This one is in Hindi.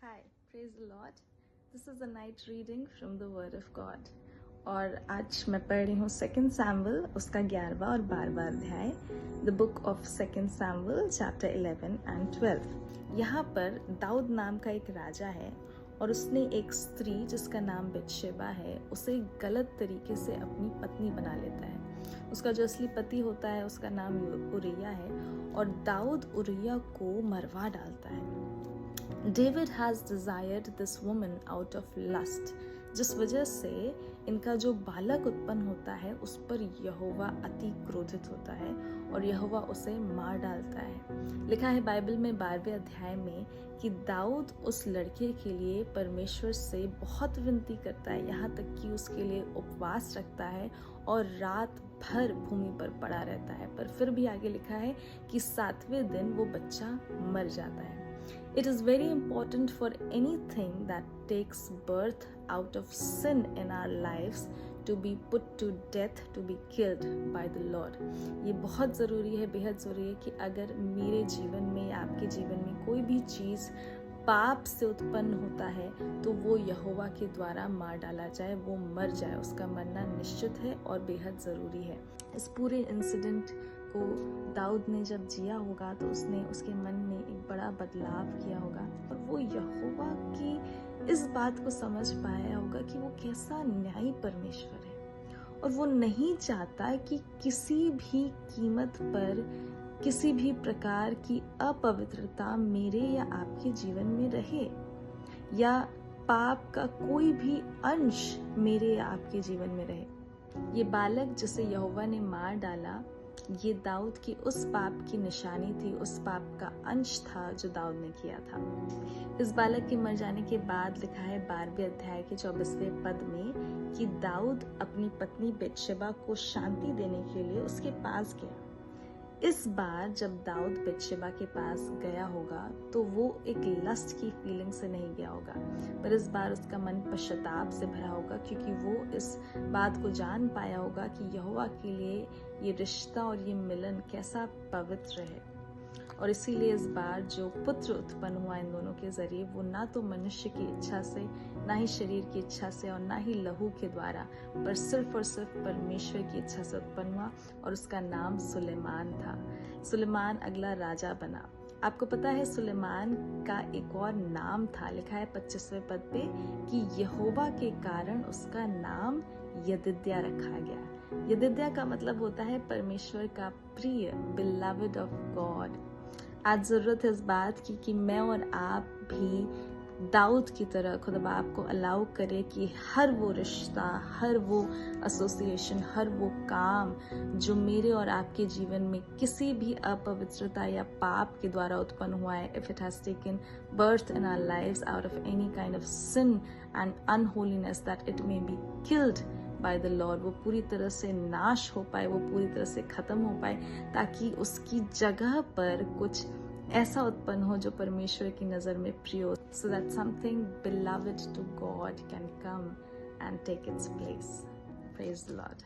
Hi, praise the Lord. This is a night reading from the Word of God. और आज मैं पढ़ रही हूँ 2 सैमुअल उसका 11वां और 12वां अध्याय, the book of 2 Samuel chapter 11 and 12। यहाँ पर दाऊद नाम का एक राजा है और उसने एक स्त्री जिसका नाम बतशेबा है उसे गलत तरीके से अपनी पत्नी बना लेता है। उसका जो असली पति होता है उसका नाम उरिया है और दाऊद उरिया को मरवा डालता है। David has desired this woman out of lust, जिस वजह से इनका जो बालक उत्पन्न होता है उस पर यहोवा अति क्रोधित होता है और यहोवा उसे मार डालता है। लिखा है बाइबल में 12वें अध्याय में कि दाऊद उस लड़के के लिए परमेश्वर से बहुत विनती करता है, यहाँ तक कि उसके लिए उपवास रखता है और रात भर भूमि पर पड़ा रहता है। पर फिर भी आगे लिखा है कि 7वें दिन वो बच्चा मर जाता है। It is very important for anything that takes birth out of sin in our lives to be put to death, to be killed by the Lord. ये बहुत ज़रूरी है, बेहद ज़रूरी है कि अगर मेरे जीवन में या आपके जीवन में कोई भी चीज़ पाप से उत्पन्न होता है तो वो यहोवा के द्वारा मार डाला जाए, वो मर जाए। उसका मरना निश्चित है और बेहद ज़रूरी है। इस पूरे इंसिडेंट को दाऊद ने जब जिया होगा तो उसने उसके मन में एक बड़ा बदलाव किया होगा और वो यहोवा की इस बात को समझ पाया होगा कि वो कैसा न्यायी परमेश्वर है और वो नहीं चाहता कि किसी भी कीमत पर किसी भी प्रकार की अपवित्रता मेरे या आपके जीवन में रहे या पाप का कोई भी अंश मेरे या आपके जीवन में रहे। ये बालक जिसे यहोवा ने मार डाला, ये दाऊद की उस पाप की निशानी थी, उस पाप का अंश था जो दाऊद ने किया था। इस बालक के मर जाने के बाद लिखा है 12वें अध्याय के 24वें पद में कि दाऊद अपनी पत्नी बतशेबा को शांति देने के लिए उसके पास गया। इस बार जब दाऊद बतशेबा के पास गया होगा तो वो एक लस्ट की फीलिंग से नहीं गया होगा, पर इस बार उसका मन पश्चाताप से भरा होगा क्योंकि वो इस बात को जान पाया होगा कि यहोवा के लिए ये रिश्ता और ये मिलन कैसा पवित्र है। और इसीलिए इस बार जो पुत्र उत्पन्न हुआ इन दोनों के जरिए वो ना तो मनुष्य की इच्छा से, ना ही शरीर की इच्छा से और ना ही लहू के द्वारा, पर सिर्फ और सिर्फ परमेश्वर की इच्छा से उत्पन्न हुआ और उसका नाम सुलेमान था। सुलेमान अगला राजा बना। आपको पता है सुलेमान का एक और नाम था, लिखा है 25वें पद पे कि यहोवा के कारण उसका नाम यदिद्या रखा गया। यदिद्या का मतलब होता है परमेश्वर का प्रिय, बिलव्ड ऑफ गॉड। आज जरूरत है इस बात की कि मैं और आप भी दाऊद की तरह खुदा बाप को अलाउ करे कि हर वो रिश्ता, हर वो एसोसिएशन, हर वो काम जो मेरे और आपके जीवन में किसी भी अपवित्रता या पाप के द्वारा उत्पन्न हुआ है, if it has taken birth in our lives out of any kind of sin and unholiness, that it may be killed by the lord, वो पूरी तरह से नाश हो पाए, वो पूरी तरह से खत्म हो पाए, ताकि उसकी जगह पर कुछ ऐसा उत्पन्न हो जो परमेश्वर की नजर में प्रिय हो, so that something beloved to God can come and take its place. Praise the Lord.